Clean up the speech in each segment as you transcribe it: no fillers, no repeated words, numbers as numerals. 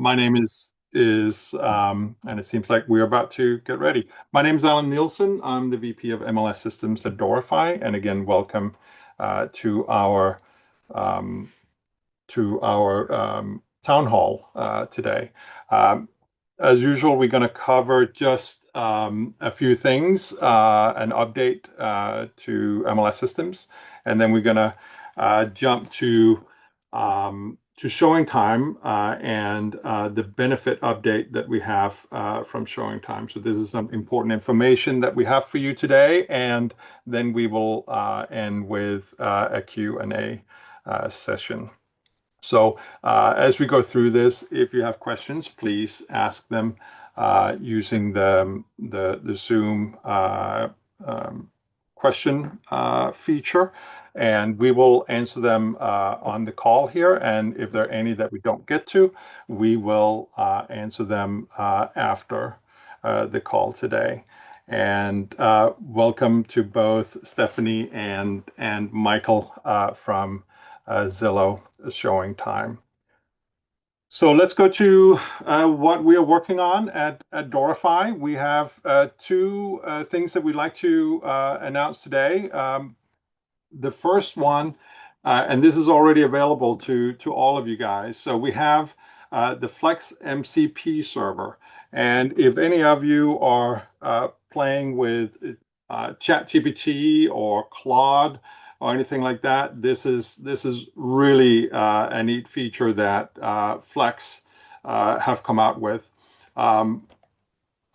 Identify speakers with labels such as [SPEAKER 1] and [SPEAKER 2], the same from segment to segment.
[SPEAKER 1] My name and it seems like we're about to get ready. My name is Alan Nielsen. I'm the VP of MLS Systems at Doorify, and again, welcome to um, our town hall today. Um, as usual, we're going to cover just a few things, an update to MLS systems, and then we're going to jump to ShowingTime and the benefit update that we have from ShowingTime. So this is some important information that we have for you today, and then we will end with a Q&A session. So as we go through this, if you have questions, please ask them using the Zoom question feature, and we will answer them on the call here. And if there are any that we don't get to, we will answer them after the call today. And welcome to both Stephanie and Michael from Zillow ShowingTime. So let's go to what we are working on at Doorify. We have two things that we'd like to announce today. The first one, and this is already available to all of you guys. So we have the Flex MCP server. And if any of you are playing with ChatGPT or Claude or anything like that, this is really a neat feature that Flex have come out with. On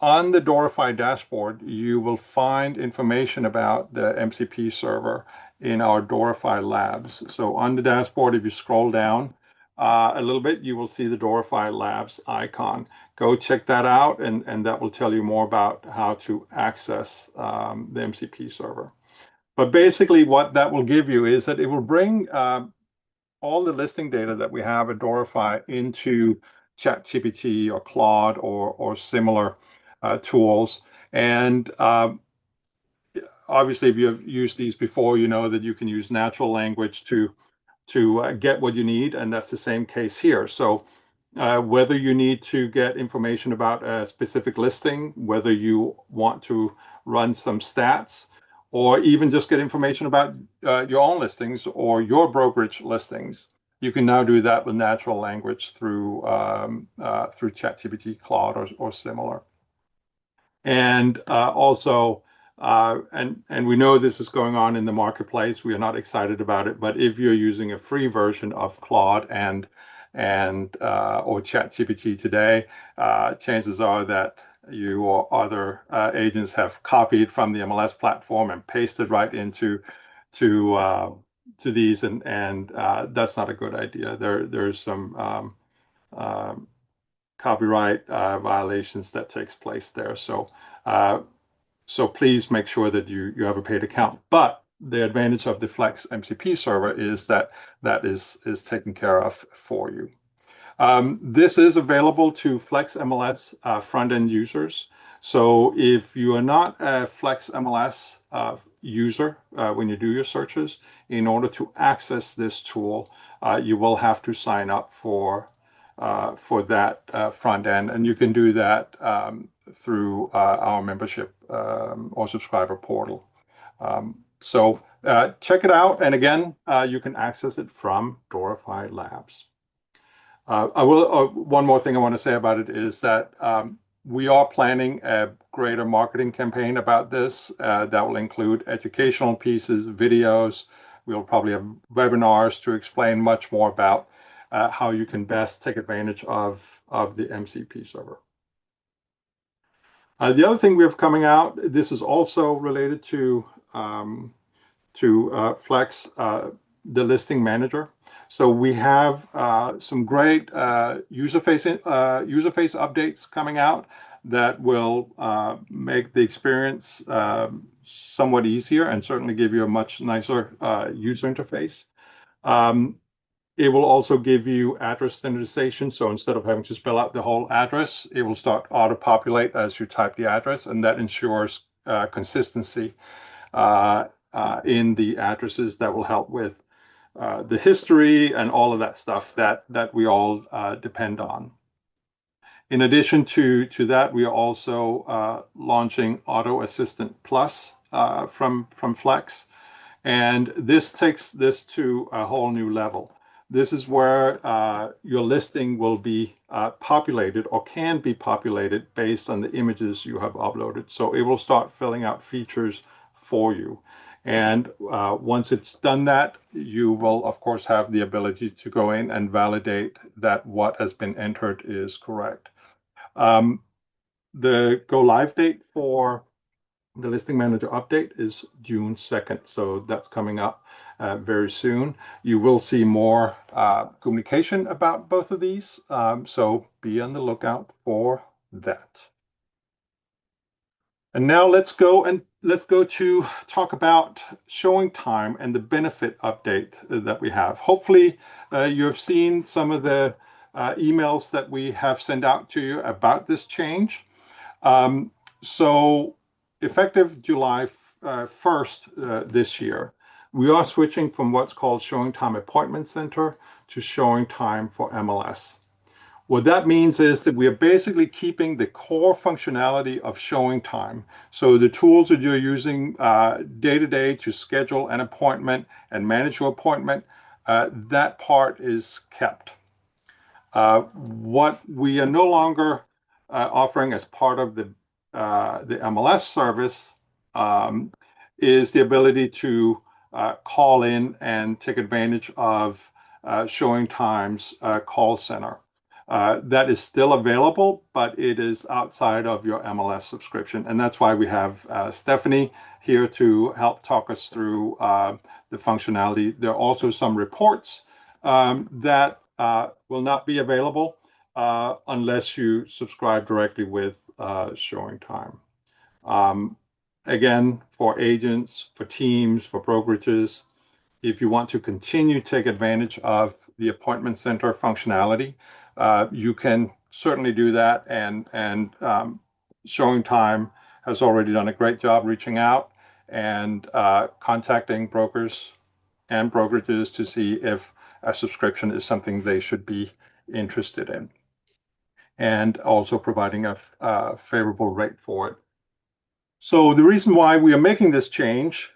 [SPEAKER 1] the Doorify dashboard, you will find information about the MCP server in our Doorify labs. So on the dashboard, if you scroll down a little bit, you will see the Doorify labs icon. Go check that out, and that will tell you more about how to access the MCP server. But basically what that will give you is that it will bring all the listing data that we have at Doorify into ChatGPT or Claude or similar tools. And obviously, if you have used these before, you know that you can use natural language to get what you need, and that's the same case here. So whether you need to get information about a specific listing, whether you want to run some stats, or even just get information about your own listings or your brokerage listings, you can now do that with natural language through ChatGPT, Claude, or similar. And also, and we know this is going on in the marketplace. We are not excited about it, but if you're using a free version of Claude and or ChatGPT today, chances are that you or other agents have copied from the MLS platform and pasted right into these, and that's not a good idea. There's some copyright violations that takes place there. So so please make sure that you have a paid account. But the advantage of the Flex MCP server is that is taken care of for you. This is available to Flex MLS front-end users. So if you are not a Flex MLS user when you do your searches, in order to access this tool, you will have to sign up for that front end, and you can do that through our membership or subscriber portal. So check it out, and again, you can access it from Doorify Labs. One more thing I want to say about it is that we are planning a greater marketing campaign about this that will include educational pieces, videos. We'll probably have webinars to explain much more about how you can best take advantage of the MCP server. The other thing we have coming out, this is also related to Flex, the listing manager. So we have some great user face updates coming out that will make the experience somewhat easier and certainly give you a much nicer user interface. It will also give you address standardization. So instead of having to spell out the whole address, it will start auto-populate as you type the address, and that ensures consistency in the addresses that will help with the history and all of that stuff that we all depend on. In addition to that, we are also launching Auto Assistant Plus from Flex. And this takes this to a whole new level. This is where your listing will be populated or can be populated based on the images you have uploaded. So it will start filling out features for you. And once it's done that, you will, of course, have the ability to go in and validate that what has been entered is correct. The go live date for the listing manager update is June 2nd, so that's coming up very soon. You will see more communication about both of these, so be on the lookout for that. And now let's go to talk about ShowingTime and the benefit update that we have. Hopefully, you've seen some of the emails that we have sent out to you about this change. So effective July 1st this year, we are switching from what's called ShowingTime Appointment Center to ShowingTime for MLS. What that means is that we are basically keeping the core functionality of ShowingTime. So the tools that you're using day to day to schedule an appointment and manage your appointment, that part is kept. What we are no longer offering as part of the MLS service is the ability to call in and take advantage of ShowingTime's call center. That is still available, but it is outside of your MLS subscription. And that's why we have Stephanie here to help talk us through the functionality. There are also some reports that will not be available unless you subscribe directly with ShowingTime. Again, for agents, for teams, for brokerages, if you want to continue to take advantage of the appointment center functionality, you can certainly do that. And ShowingTime has already done a great job reaching out and contacting brokers and brokerages to see if a subscription is something they should be interested in, and also providing a favorable rate for it. So the reason why we are making this change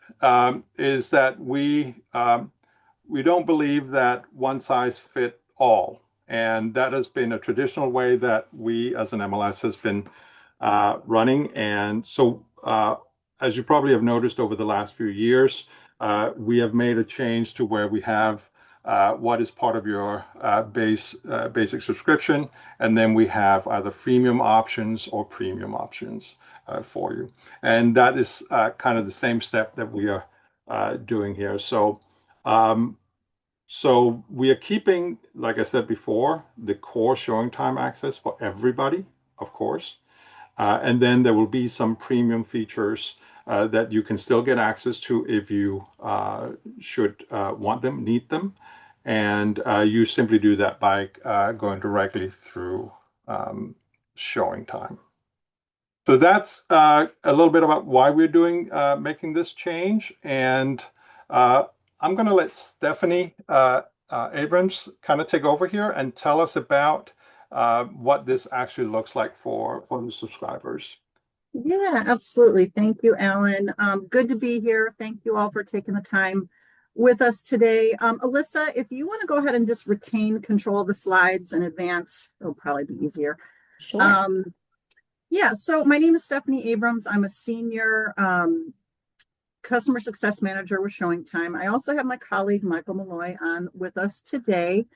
[SPEAKER 1] is that we don't believe that one size fit all. And that has been a traditional way that we as an MLS has been running. And so as you probably have noticed over the last few years, we have made a change to where we have what is part of your basic subscription, and then we have either freemium options or premium options for you. And that is kind of the same step that we are doing here. So we are keeping, like I said before, the core ShowingTime access for everybody, of course. And then there will be some premium features that you can still get access to if you should want them, need them. And you simply do that by going directly through ShowingTime. So that's a little bit about why we're making this change. And I'm going to let Stephanie Abrams kind of take over here and tell us about what this actually looks like for the subscribers.
[SPEAKER 2] Yeah, absolutely. Thank you, Alan. Good to be here. Thank you all for taking the time with us today. Alyssa, if you want to go ahead and just retain control of the slides in advance, it'll probably be easier.
[SPEAKER 3] Sure.
[SPEAKER 2] Yeah, so my name is Stephanie Abrams. I'm a senior customer success manager with ShowingTime. I also have my colleague, Michael Malloy, on with us today.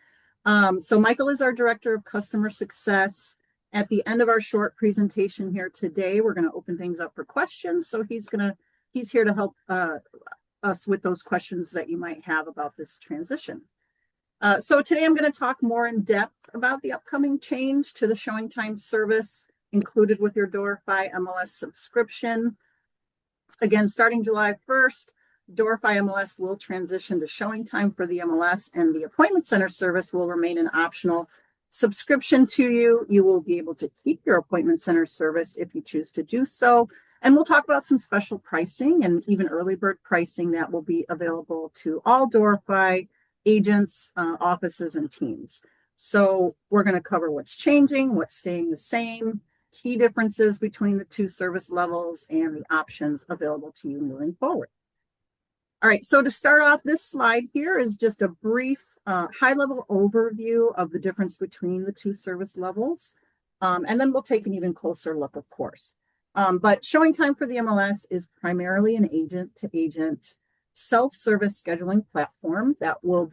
[SPEAKER 2] So Michael is our director of customer success. At the end of our short presentation here today, we're going to open things up for questions. So he's here to help us with those questions that you might have about this transition. So today I'm going to talk more in depth about the upcoming change to the ShowingTime service included with your Doorify MLS subscription. Again, starting July 1st, Doorify MLS will transition to ShowingTime for the MLS, and the Appointment Center service will remain an optional subscription to you. You will be able to keep your Appointment Center service if you choose to do so. And we'll talk about some special pricing and even early bird pricing that will be available to all Doorify agents, offices, and teams. So we're going to cover what's changing, what's staying the same, key differences between the two service levels, and the options available to you moving forward. All right, so to start off, this slide here is just a brief high-level overview of the difference between the two service levels. And then we'll take an even closer look, of course. But ShowingTime for the MLS is primarily an agent-to-agent self-service scheduling platform that will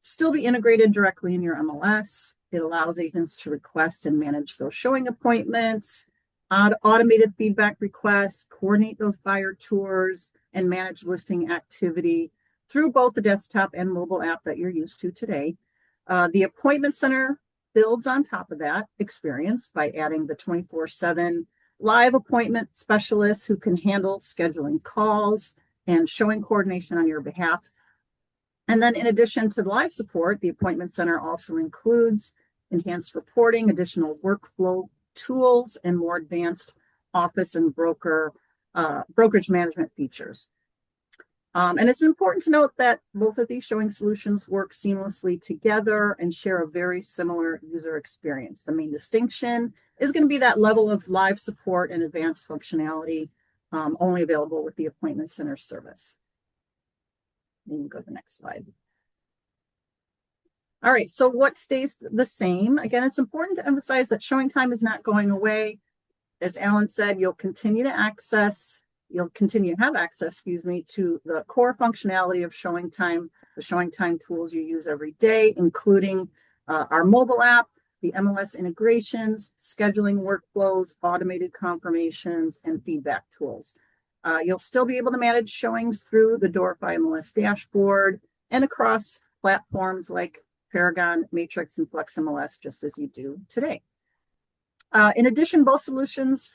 [SPEAKER 2] still be integrated directly in your MLS. It allows agents to request and manage those showing appointments, automated feedback requests, coordinate those buyer tours, and manage listing activity through both the desktop and mobile app that you're used to today. The Appointment Center builds on top of that experience by adding the 24/7 live appointment specialists who can handle scheduling calls and showing coordination on your behalf. And then in addition to the live support, the Appointment Center also includes enhanced reporting, additional workflow tools, and more advanced office and brokerage management features. And it's important to note that both of these showing solutions work seamlessly together and share a very similar user experience. The main distinction is going to be that level of live support and advanced functionality only available with the Appointment Center service. You can go to the next slide. All right, so what stays the same? Again, it's important to emphasize that ShowingTime is not going away. As Alan said, you'll continue to have access, to the core functionality of ShowingTime, the ShowingTime tools you use every day, including our mobile app, the MLS integrations, scheduling workflows, automated confirmations, and feedback tools. You'll still be able to manage showings through the Doorify MLS dashboard and across platforms like Paragon, Matrix, and FlexMLS, just as you do today. In addition, both solutions,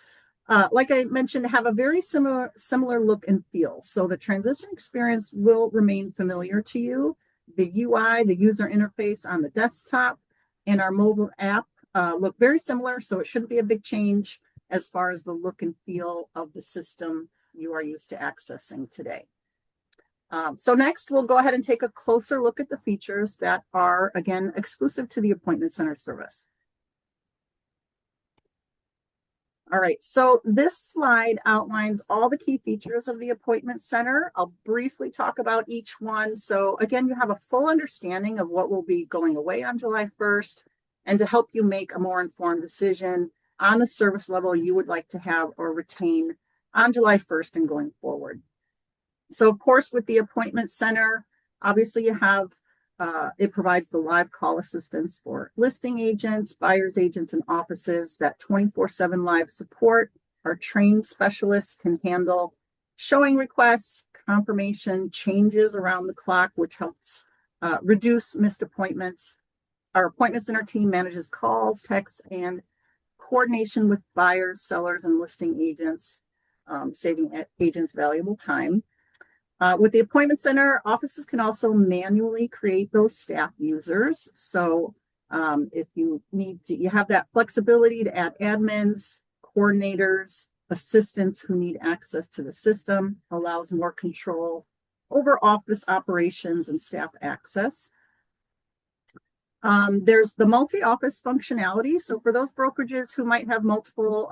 [SPEAKER 2] like I mentioned, have a very similar look and feel. So the transition experience will remain familiar to you. The UI, the user interface on the desktop, and our mobile app look very similar, so it shouldn't be a big change as far as the look and feel of the system you are used to accessing today. So next, we'll go ahead and take a closer look at the features that are, again, exclusive to the Appointment Center service. All right, so this slide outlines all the key features of the Appointment Center. I'll briefly talk about each one. So again, you have a full understanding of what will be going away on July 1st, and to help you make a more informed decision on the service level you would like to have or retain on July 1st and going forward. So of course, with the Appointment Center, obviously you have, it provides the live call assistance for listing agents, buyers agents, and offices. That 24/7 live support. Our trained specialists can handle showing requests, confirmation, changes around the clock, which helps reduce missed appointments. Our Appointment Center team manages calls, texts, and coordination with buyers, sellers, and listing agents, saving agents valuable time. With the Appointment Center, offices can also manually create those staff users. So if you need to, you have that flexibility to add admins, coordinators, assistants who need access to the system, allows more control over office operations and staff access. There's the multi-office functionality. So for those brokerages who might have multiple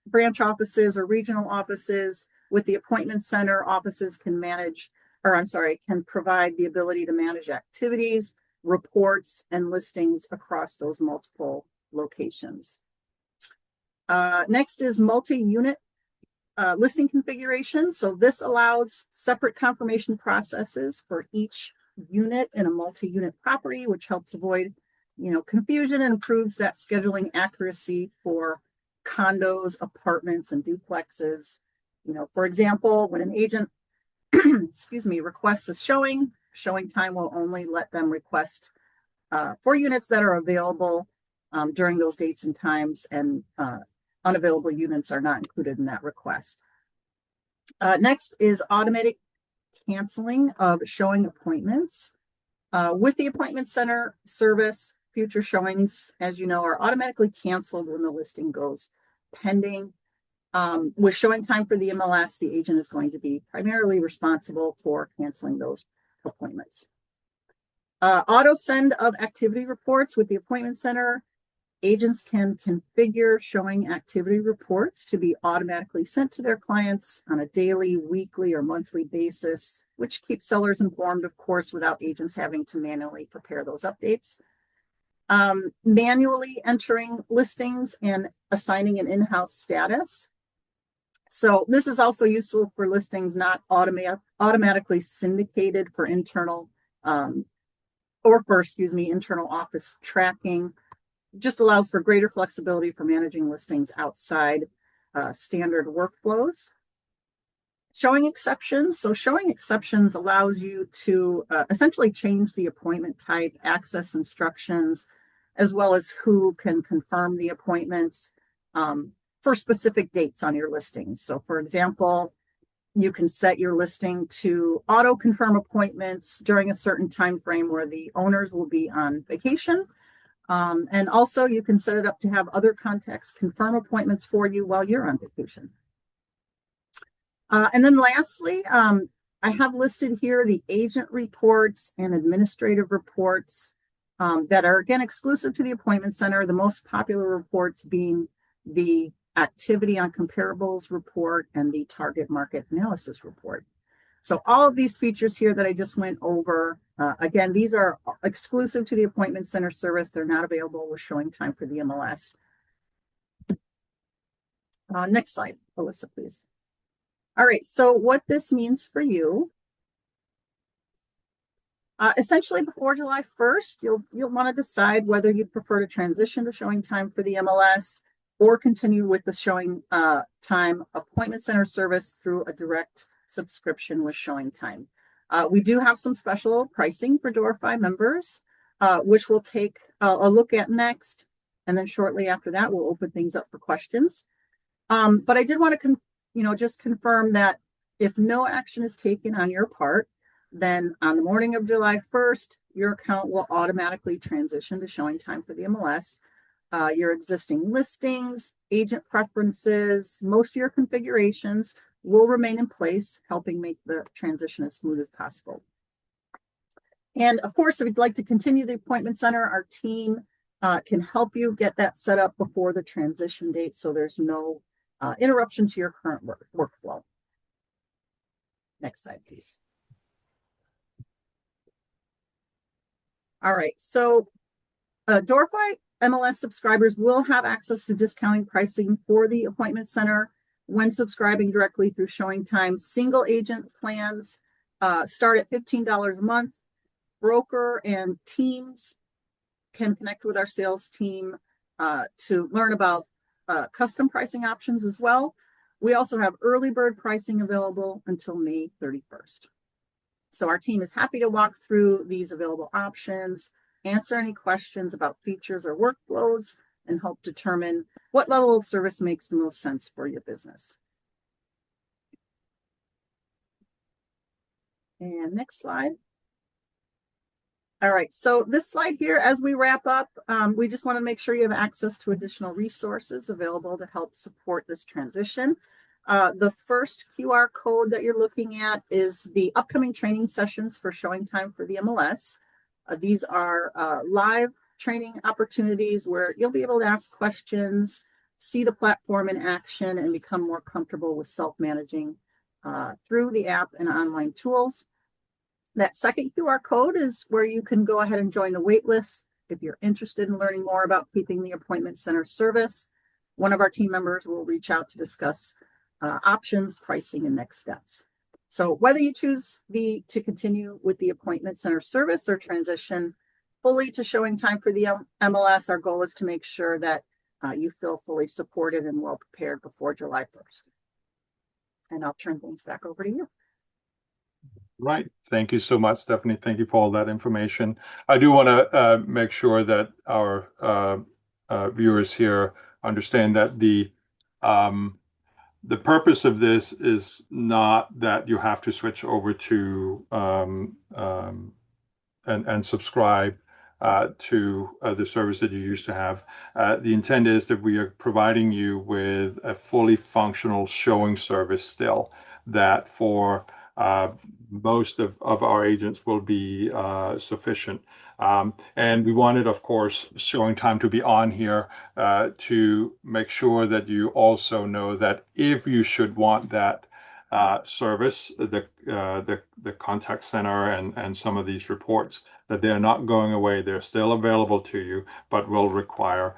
[SPEAKER 2] branch offices or regional offices, with the Appointment Center, offices can provide the ability to manage activities, reports, and listings across those multiple locations. Next is multi-unit listing configuration. So this allows separate confirmation processes for each unit in a multi-unit property, which helps avoid, confusion and improves that scheduling accuracy for condos, apartments, and duplexes. For example, when an agent, requests a showing, ShowingTime will only let them request for units that are available during those dates and times, and unavailable units are not included in that request. Next is automatic canceling of showing appointments. With the Appointment Center service, future showings, as you know, are automatically canceled when the listing goes pending. With ShowingTime for the MLS, the agent is going to be primarily responsible for canceling those appointments. Auto send of activity reports with the appointment center. Agents can configure showing activity reports to be automatically sent to their clients on a daily, weekly, or monthly basis, which keeps sellers informed, of course, without agents having to manually prepare those updates. Manually entering listings and assigning an in-house status. So this is also useful for listings not automatically syndicated for internal internal office tracking. Just allows for greater flexibility for managing listings outside standard workflows. Showing exceptions. So showing exceptions allows you to essentially change the appointment type, access instructions, as well as who can confirm the appointments for specific dates on your listings. So for example, you can set your listing to auto confirm appointments during a certain time frame where the owners will be on vacation. And also you can set it up to have other contacts confirm appointments for you while you're on vacation. And then lastly, I have listed here the agent reports and administrative reports that are, again, exclusive to the appointment center. The most popular reports being the activity on comparables report and the target market analysis report. So all of these features here that I just went over, again, these are exclusive to the appointment center service. They're not available with ShowingTime for the MLS. Next slide, Alyssa, please. All right, so what this means for you, essentially before July 1st, you'll want to decide whether you'd prefer to transition to ShowingTime for the MLS or continue with the ShowingTime appointment center service through a direct subscription with ShowingTime. We do have some special pricing for Doorify members, which we'll take a look at next. And then shortly after that, we'll open things up for questions. But I did want to just confirm that if no action is taken on your part, then on the morning of July 1st, your account will automatically transition to ShowingTime for the MLS. Your existing listings, agent preferences, most of your configurations will remain in place, helping make the transition as smooth as possible. And of course, if you'd like to continue the appointment center, our team can help you get that set up before the transition date so there's no interruption to your current workflow. Next slide, please. All right, so Doorify MLS subscribers will have access to discounting pricing for the appointment center when subscribing directly through ShowingTime. Single agent plans start at $15 a month. Broker and teams can connect with our sales team to learn about custom pricing options as well. We also have early bird pricing available until May 31st. So our team is happy to walk through these available options, answer any questions about features or workflows, and help determine what level of service makes the most sense for your business. And next slide. All right, so this slide here, as we wrap up, we just want to make sure you have access to additional resources available to help support this transition. The first QR code that you're looking at is the upcoming training sessions for ShowingTime for the MLS. These are live training opportunities where you'll be able to ask questions, see the platform in action, and become more comfortable with self-managing through the app and online tools. That second QR code is where you can go ahead and join the wait list if you're interested in learning more about keeping the appointment center service. One of our team members will reach out to discuss options, pricing, and next steps. So whether you choose to continue with the appointment center service or transition fully to ShowingTime for the MLS, our goal is to make sure that you feel fully supported and well prepared before July 1st. And I'll turn things back over to you.
[SPEAKER 1] Right. Thank you so much, Stephanie. Thank you for all that information. I do want to make sure that our viewers here understand that the purpose of this is not that you have to switch over to and subscribe to the service that you used to have. The intent is that we are providing you with a fully functional showing service still, that for most of our agents will be sufficient. And we wanted, of course, showing time to be on here to make sure that you also know that if you should want that service, the contact center and some of these reports, that they're not going away. They're still available to you, but will require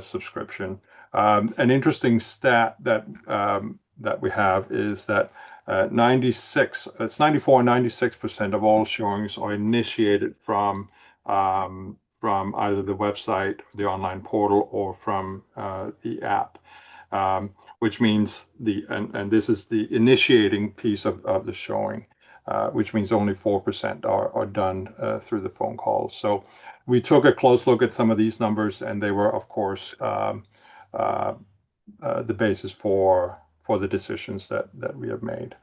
[SPEAKER 1] subscription. An interesting stat that we have is that 94 and 96% of all showings are initiated from either the website, the online portal, or from the app. Which means and this is the initiating piece of the showing, which means only 4% are done through the phone calls. So we took a close look at some of these numbers, and they were, of course, the basis for the decisions that we have made.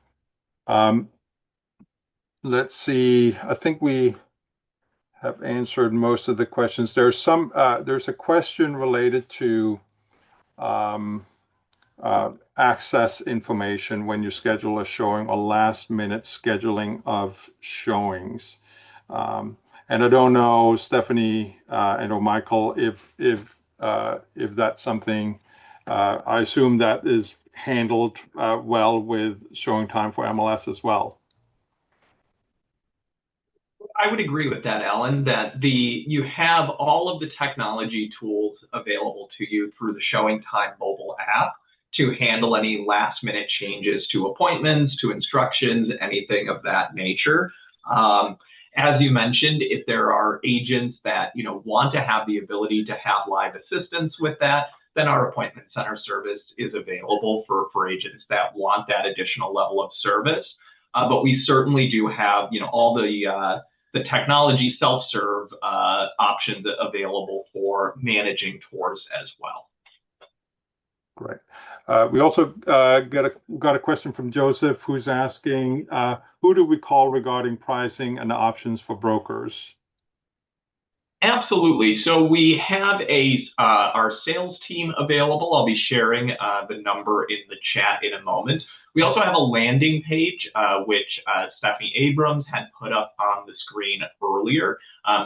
[SPEAKER 1] Let's see. I think we have answered most of the questions. There's a question related to access information when you schedule a showing or last minute scheduling of showings. And I don't know, Stephanie and or Michael, if that's something. I assume that is handled well with showing time for MLS as well.
[SPEAKER 3] I would agree with that, Alan, that you have all of the technology tools available to you through the ShowingTime mobile app to handle any last minute changes to appointments, to instructions, anything of that nature. As you mentioned, if there are agents that want to have the ability to have live assistance with that, then our appointment center service is available for agents that want that additional level of service. But we certainly do have all the technology self-serve options available for managing tours as well.
[SPEAKER 1] Great. We also got a question from Joseph, who's asking, who do we call regarding pricing and options for brokers?
[SPEAKER 3] Absolutely. So we have our sales team available. I'll be sharing the number in the chat in a moment. We also have a landing page, which Stephanie Abrams had put up on the screen earlier.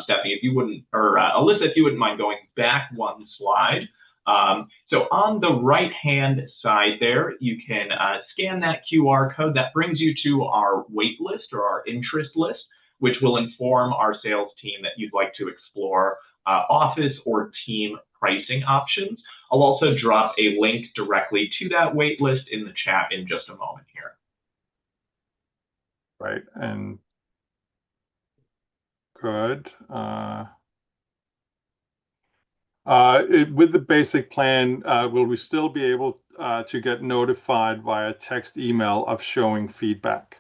[SPEAKER 3] Stephanie, if you wouldn't, or Alyssa, if you wouldn't mind going back one slide. So on the right-hand side there, you can scan that QR code. That brings you to our wait list or our interest list, which will inform our sales team that you'd like to explore office or team pricing options. I'll also drop a link directly to that wait list in the chat in just a moment here.
[SPEAKER 1] Right, and good. With the basic plan, will we still be able to get notified via text email of showing feedback?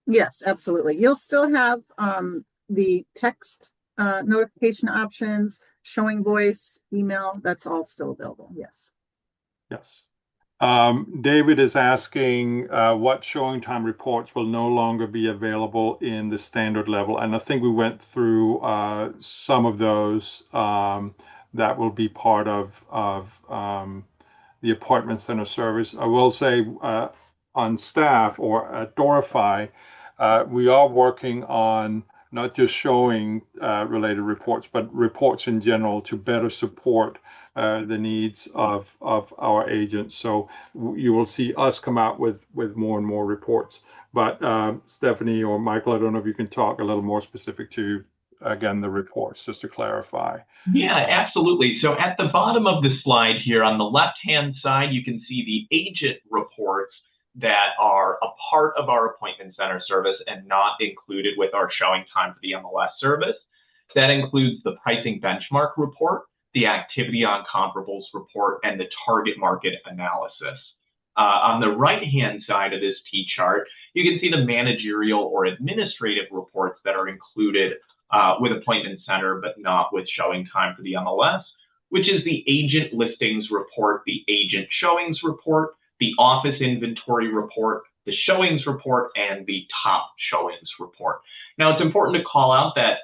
[SPEAKER 2] Yes, absolutely. You'll still have the text notification options, showing voice, email. That's all still available. Yes.
[SPEAKER 1] Yes. David is asking what showing time reports will no longer be available in the standard level. And I think we went through some of those that will be part of the appointment center service. I will say on staff or at Doorify, we are working on not just showing related reports, but reports in general to better support the needs of our agents. So you will see us come out with more and more reports. But Stephanie or Michael, I don't know if you can talk a little more specific to, again, the reports, just to clarify.
[SPEAKER 3] Yeah, absolutely. So at the bottom of the slide here on the left-hand side, you can see the agent reports that are a part of our appointment center service and not included with our showing time for the MLS service. That includes the pricing benchmark report, the activity on comparables report, and the target market analysis. On the right-hand side of this T-chart, you can see the managerial or administrative reports that are included with Appointment Center, but not with showing time for the MLS, which is the agent listings report, the agent showings report, the office inventory report, the showings report, and the top showings report. Now, it's important to call out that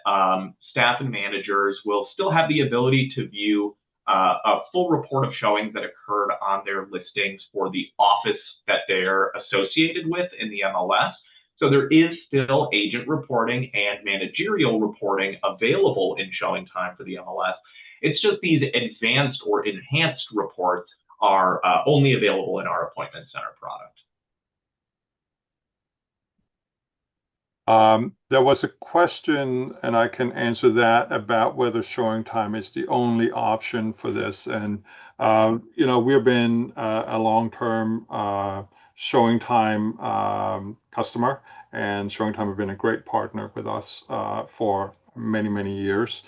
[SPEAKER 3] staff and managers will still have the ability to view a full report of showings that occurred on their listings for the office that they're associated with in the MLS. So there is still agent reporting and managerial reporting available in ShowingTime for the MLS. It's just these advanced or enhanced reports are only available in our Appointment Center product.
[SPEAKER 1] There was a question, and I can answer that, about whether ShowingTime is the only option for this. And we've been a long-term ShowingTime customer, and ShowingTime have been a great partner with us for many, many years.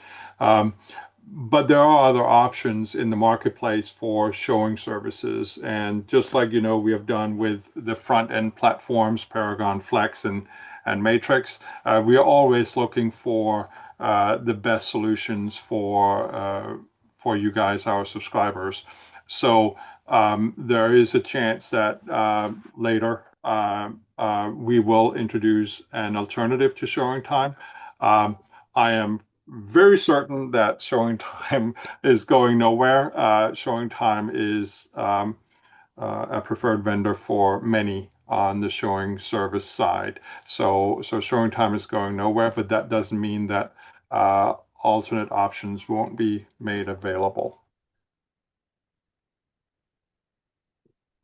[SPEAKER 1] But there are other options in the marketplace for showing services. And just like, we have done with the front end platforms, Paragon, Flex, and Matrix, we are always looking for the best solutions for you guys, our subscribers. So there is a chance that later we will introduce an alternative to ShowingTime. I am very certain that ShowingTime is going nowhere. ShowingTime is a preferred vendor for many on the showing service side. So ShowingTime is going nowhere, but that doesn't mean that alternate options won't be made available.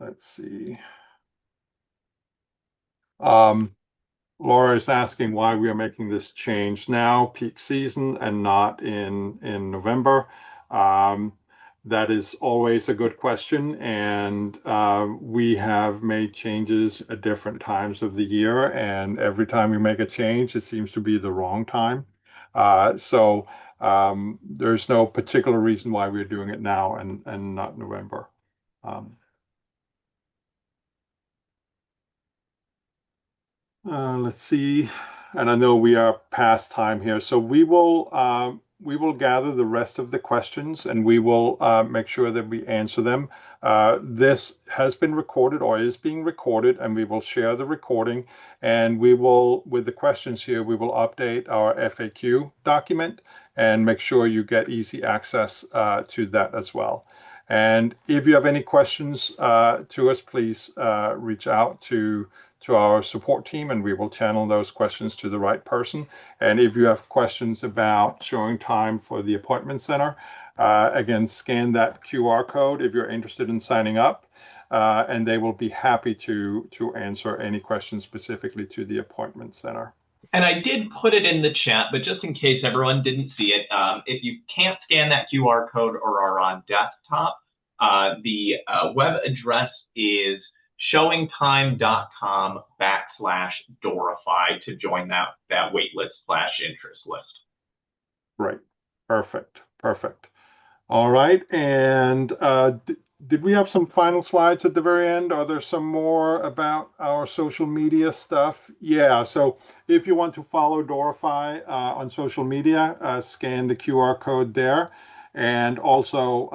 [SPEAKER 1] Let's see. Laura is asking why we are making this change now, peak season, and not in November. That is always a good question, and we have made changes at different times of the year, and every time we make a change, it seems to be the wrong time. So there's no particular reason why we're doing it now and not November. Let's see, and I know we are past time here, so we will gather the rest of the questions, and we will make sure that we answer them. This has been recorded or is being recorded, and we will share the recording, and we will, with the questions here, we will update our FAQ document and make sure you get easy access to that as well. And if you have any questions to us, please reach out to our support team, and we will channel those questions to the right person. And if you have questions about ShowingTime for the Appointment Center, again, scan that QR code if you're interested in signing up, and they will be happy to answer any questions specifically to the Appointment Center.
[SPEAKER 3] And I did put it in the chat, but just in case everyone didn't see it, if you can't scan that QR code or are on desktop, the web address is showingtime.com/Doorify to join that waitlist/interest list.
[SPEAKER 1] Right. Perfect. All right. And did we have some final slides at the very end? Are there some more about our social media stuff? Yeah. So if you want to follow Doorify on social media, scan the QR code there. And also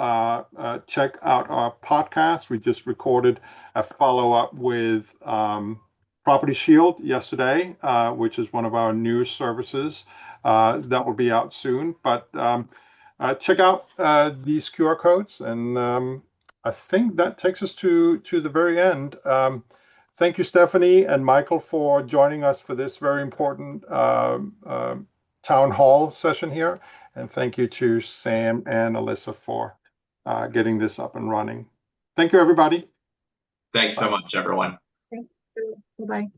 [SPEAKER 1] check out our podcast. We just recorded a follow-up with Property Shield yesterday, which is one of our news services. That will be out soon. But check out these QR codes, and I think that takes us to the very end. Thank you, Stephanie and Michael, for joining us for this very important town hall session here. And thank you to Sam and Alyssa for getting this up and running. Thank you, everybody.
[SPEAKER 3] Thanks so much, everyone.
[SPEAKER 2] Thank you. Bye-bye.